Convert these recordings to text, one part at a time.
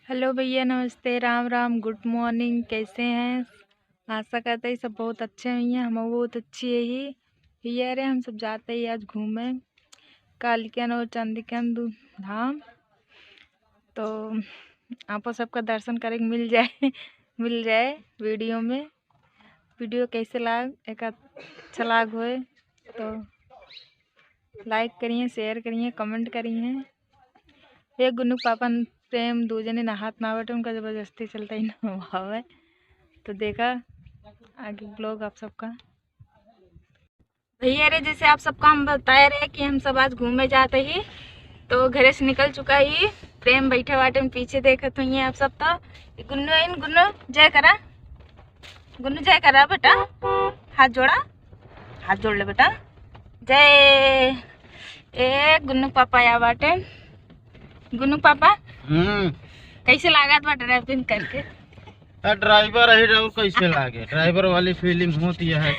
Hello भैया, नमस्ते, Ram Ram, good morning. कैसे हैं? आशा करते ही सब बहुत अच्छे हैं भैया। हम बहुत अच्छी है ही भैया। अरे हम सब जाते ही आज घूमे कालिकन और चंदिकन धाम। तो आपको सबका दर्शन करे मिल जाए मिल जाए वीडियो में। वीडियो कैसे लाग एक अच्छा लाग होए तो लाइक करिए, शेयर करिए, कमेंट करिए। ये गुन्नू पापा प्रेम दो जने नहात ना बटे, उनका जबरदस्ती चलता ही नहावे। तो देखा आगे ब्लॉग आप सबका भैया रे। जैसे आप सबका हम बताए रहे कि हम सब आज घूमे जाते ही, तो घरे से निकल चुका ही। प्रेम बैठे बाटे में पीछे देखत हुई आप सब। तो गुन्नू इन गुन्नू जय करा, गुन्नू जय करा बेटा, हाथ जोड़ा, हाथ जोड़ ले बेटा, जय। ए गुन्नू पापा या बाटे। गुन्नू पापा कैसे लागत बा ड्राइविंग करके? ड्राइवर ही रहूं कैसे लागे, ड्राइवर वाली फीलिंग होती है।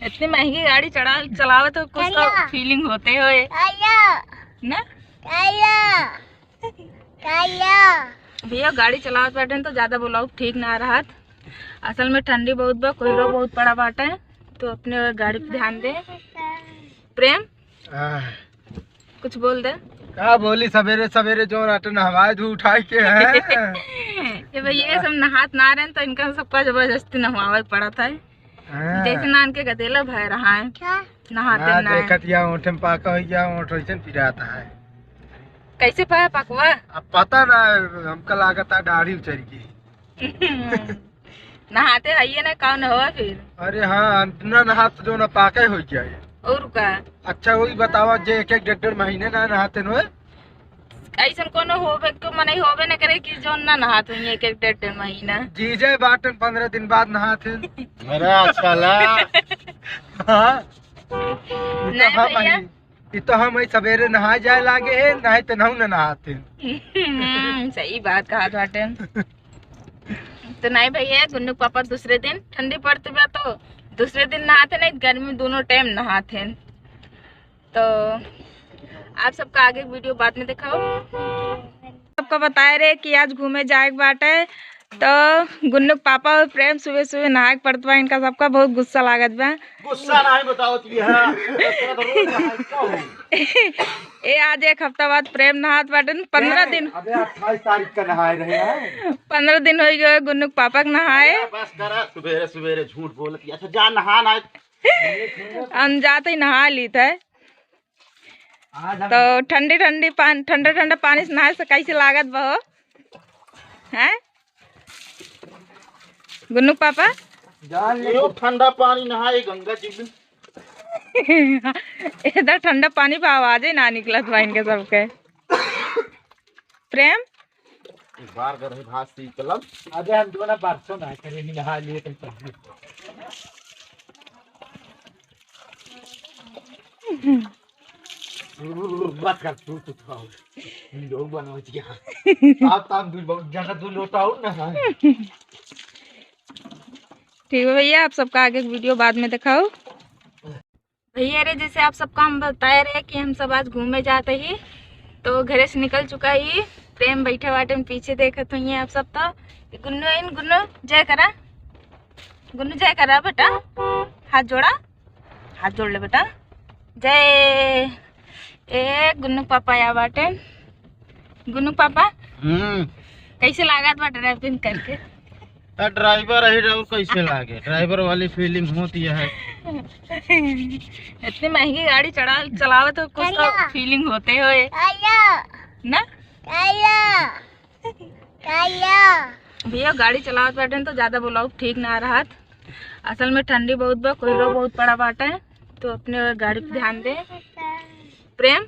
इतनी महंगी गाड़ी चलावे तो कुछ तो फीलिंग होते होए ना भैया। गाड़ी चलावत बाटे तो ज्यादा बोलाऊ ठीक ना रहा। असल में ठंडी बहुत बा, कोहरा बहुत पड़ा बाटे, तो अपने गाड़ी पे ध्यान दे। प्रेम कुछ बोल दे। का बोली, सवेरे सवेरे जो नाटन हवाई धू उठाई के है। ये भैया ये सब नहात ना रहे तो इनका सबका जबरदस्ती नहवावे पड़ा था। जैसे नान के गदेला भय रहा है नहाते ना देखत या ओठे में पाका हो गया, ओठ वैसन पिराता है। कैसे पाया पकवा? अब पता ना, हमका लागत है दाढ़ी उचर की। नहाते है ना कौन हो फिर? अरे हाँ, ना नहात जो ना पाका हो गया। और का अच्छा वही बतावा, जे एक एक डेढ़ महीने ना नहाते नो ऐसा कोनो होवे तो मने होवे न करे कि जो ना नहाते हैं एक एक डेढ़ महीना। जीजे बाटन 15 दिन बाद नहाते। मेरा साला हाँ नहीं भैया, ये तो हम सवेरे नहा जाए लागे है, नहीं तो नहीं नहाते। सही बात कहा बाटे। तो नहीं भैया, गुन्नू पापा दूसरे दिन ठंडी पड़ती बा तो दूसरे दिन नहाते, नहीं गर्मी दोनों टाइम नहाते। तो आप सबका आगे वीडियो बाद में दिखाओ। सबको बताए रहे कि आज घूमे जाए बाटे, तो गुन्नू पापा और प्रेम सुबह सुबह नहा के पड़त बा। इनका सबका बहुत गुस्सा लागत बा। गुस्सा नहीं बताओ ये आज एक हफ्ता बाद प्रेम नहात बाटे। 15 दिन, अबे 28 तारीख का नहाए रहे हैं। 15 दिन हो गए गुन्नू पापा के नहाए। बस करा, सवेरे सवेरे झूठ बोलती। अच्छा जा नहा ना। हम जाते ही नहा ली थे। तो ठंडी ठंडी पानी, ठंडा ठंडा पानी से नहाए से कैसे लागत बा हैं गुन्नू पापा? ठंडा पानी नहाए गंगा जी में। इधर ठंडा पानी पे आवाज ही ना निकलत बा इनके सबके। प्रेम एक बार गए भासी कलम। अबे हम दोनों परसों ना करे नहा लिए तो बात कर तू खाओ लोग बनो दिया। आप ताम दूर बहुत जगह दूर लौटाओ ना। ठीक है भैया, आप सबका आगे वीडियो बाद में दिखाओ। भैया रे, जैसे आप सबका हम बताए रहे कि हम सब आज घूमे जाते ही, तो घरे से निकल चुका ही। प्रेम बैठे बाटे में पीछे देखत हुई आप सब। तो गुन्नू इन गुन्नू जय करा, गुन्नू जय करा बेटा, हाथ जोड़ा, हाथ जोड़ ले बेटा, जय। ए गुन्नू पापा या बाटे। गुन्नू पापा कैसे लागत बा ड्राइविंग करके? ड्राइवर ही रहूं कैसे लागे, ड्राइवर वाली फीलिंग होती है। इतनी महंगी गाड़ी चलावे तो कुछ तो फीलिंग होते होए ना भैया। गाड़ी चलावत बाटे तो ज्यादा बोलाऊ ठीक ना रहा। असल में ठंडी बहुत बा, कोहरा बहुत पड़ा बाटे, तो अपने गाड़ी पे ध्यान दे। प्रेम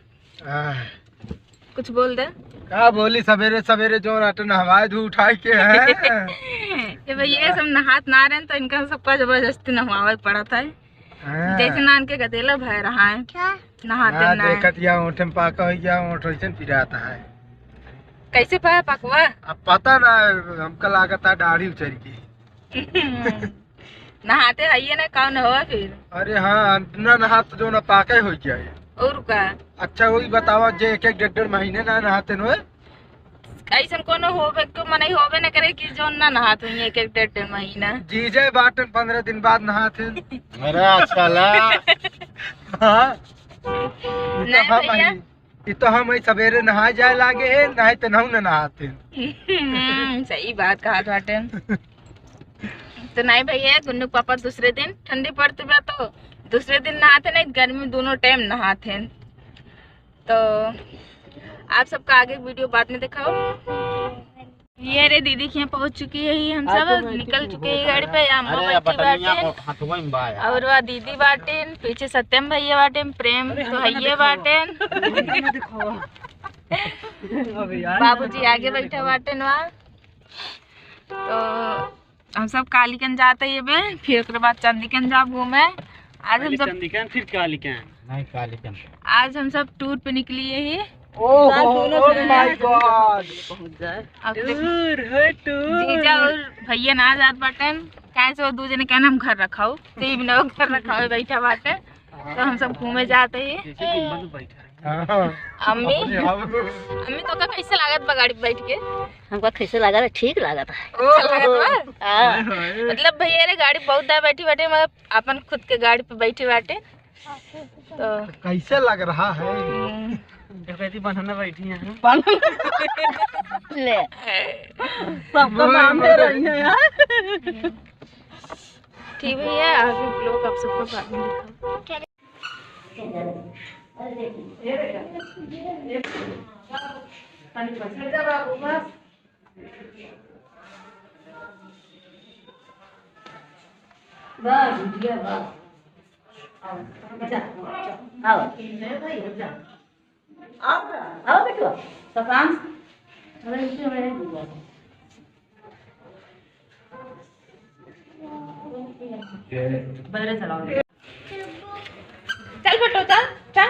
कुछ बोल दे। का बोली, सवेरे सवेरे जो नाटन हवाई धू उठाई के है। ये भैया ये सब नहात ना रहे तो इनका सबका जबरदस्ती नहवावे पड़ा था। जैसे नान के गदेला भय रहा है नहाते ना। देखत या ओठे में पाका हो गया, ओठ वैसन पिराता है। कैसे पाया पकवा? अब पता ना, हमका लागत है दाढ़ी उचर की। नहाते है ना कौन हो फिर? अरे हाँ, ना नहात जो ना पाका हो गया। और का अच्छा वही बतावा, जे एक एक डेढ़ महीने ना नहाते नो ऐसा कोनो होवे तो मन होवे न करे कि जो ना नहात हुई एक एक डेढ़ महीना जीजे बाटन 15 दिन बाद नहाते मेरा अच्छा ला हां नहीं भैया ये तो हम सवेरे नहा जाए लागे है नहीं तो नहु न नहाते सही बात कहा बाटे तो नहीं भैया गुन्नू पापा दूसरे दिन ठंडी पड़ती बा तो दूसरे दिन नहाते नहीं गर्मी दोनों टाइम नहाते तो आप सबका आगे वीडियो बाद में दिखाओ। ये रे दीदी के यहाँ पहुँच चुकी है हम सब निकल चुके हैं गाड़ी पे और वह दीदी बाटेन पीछे सत्यम भैया बाटेन प्रेम तो भैया बाटेन बाबूजी आगे बैठे बाटेन वहाँ तो हम सब कालीगंज जाते ये बे फिर उसके बाद चंदीगंज जाब घूमे आज हम सब फिर कालीगंज आज हम सब टूर पे निकली है ओह माय गॉड जीजा और भैया ना जात बाटन कैसे वो दूसरे ने कहना हम घर रखाओ तो भी ना घर रखाओ बैठा बाटे तो हम सब घूमे जाते हैं। अम्मी अम्मी तो का कैसे लागत बा गाड़ी पे बैठ के हमको कैसे लगा ठीक लगा था अच्छा लागत बा मतलब भैया रे गाड़ी बहुत दाए बैठी बाटे मतलब अपन खुद के गाड़ी पे बैठे बाटे तो कैसे लग रहा है बनाना बैठी है ले सबको नाम दे रही है यार ठीक भैया आगे ब्लॉग आप सबको बाद में आओ बेटो सकाम बदले चलाओ चल बेटो चल चल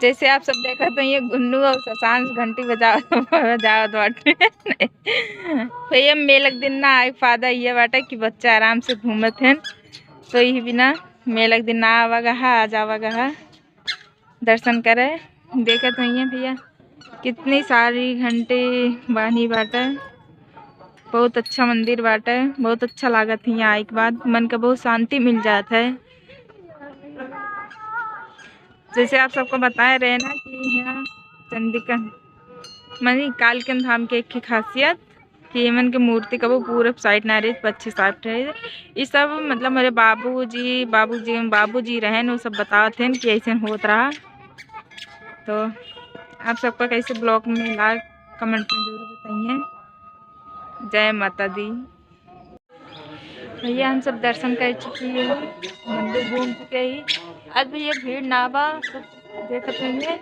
जैसे आप सब देखा तो ये गुन्नू और शशांक घंटी बजावत बाटे भैया मेलक दिन ना आए फायदा ये बाटे कि बच्चा आराम से घूमत हैं तो यही बिना मेलक दिन ना आवागा आ जावागा दर्शन करे देखा तो ये भैया कितनी सारी घंटी बानी बाटे बहुत अच्छा मंदिर बाटे बहुत अच्छा लागत है यहाँ आए के बाद मन का बहुत शांति मिल जाता है। जैसे आप सबको बताए रहे ना कि यहाँ चंदीगंज मानी कालीगंज धाम के एक खासियत कि यमन के मूर्ति का वो पूरब साइड ना रही पश्चिम साइड रहे ये सब मतलब मेरे बाबूजी रहे वो सब बताते हैं कि ऐसे होता रहा। तो आप सबका कैसे ब्लॉग में लाइक कमेंट में जरूर बताइए। जय माता दी। भैया हम सब दर्शन कर चुके हैं मंदिर घूम चुके ही आज भैया भीड़ ना बा सब देखते हैं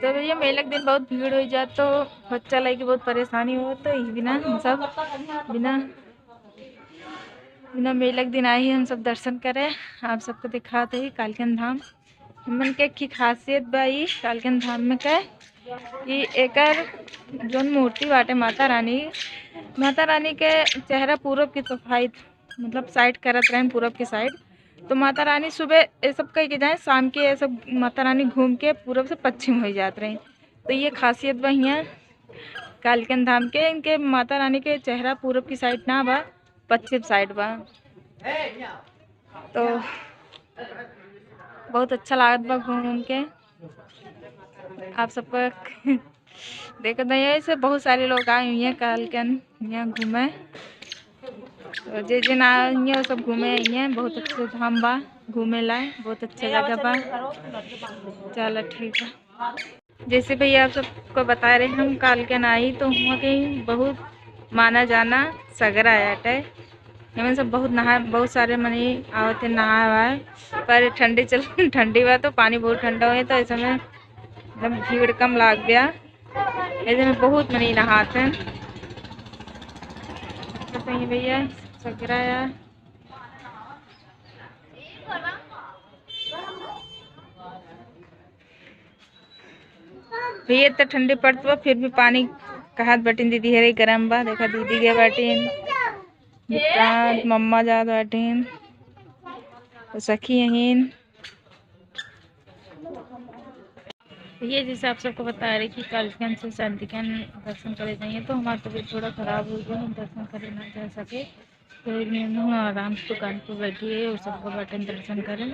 तो भैया मेले के दिन बहुत भीड़ हो जाए तो बच्चा लेके बहुत परेशानी हो तो इस बिना हम सब बिना मेले के दिन आए ही हम सब दर्शन करें आप सबको दिखाते ही कालीगंज धाम हमन के की खासियत बाई कालीगंज धाम में क्या कि एकर जो मूर्ति बाटे माता रानी के चेहरा पूरब की सफाई मतलब साइड करत रहे पूरब की साइड तो माता रानी सुबह ये सब कह के जाए शाम के ये सब माता रानी घूम के पूरब से पश्चिम हो जाते रहे तो ये खासियत बा हियाँ कालिकन धाम के इनके माता रानी के चेहरा पूरब की साइड ना बा, पश्चिम साइड बा। तो बहुत अच्छा लागत बा घूम के। आप सबको देखो तो यही से बहुत सारे लोग आए हुए हैं कालिकन यहाँ घूमे। तो जे ना वो सब घूमे आई हैं। बहुत अच्छे धाम बा, घूमे लाए, बहुत अच्छा जगह बा। चलो ठीक है। जैसे भैया आप सबको बता रहे हम कालिकन आई तो वहाँ के बहुत माना जाना सगरा आयाटे। हमें सब बहुत नहा, बहुत सारे मनी आवते नहा हुआ पर ठंडी चल ठंडी हुआ तो पानी बहुत ठंडा हुआ तो ऐसे में एकदम भीड़ कम लाग गया। ऐसे में बहुत मनी नहाते हैं। तो भैया सगरा आया भैया तो ठंडी पड़ती बा फिर भी पानी कहत बटिन दीदी हरे गरम बा। देखा दीदी के बाटिन मम्मा जात बाटिन तो सखी यहीन। ये जैसे आप सबको बता रहे कि कालिकन से शांतिकन दर्शन करे जाइए तो हमारा तबीयत थोड़ा ख़राब हो गया, हम दर्शन करे ना जा सके। तो हम आराम से दुकान पर बैठिए और सबको बटन दर्शन करें।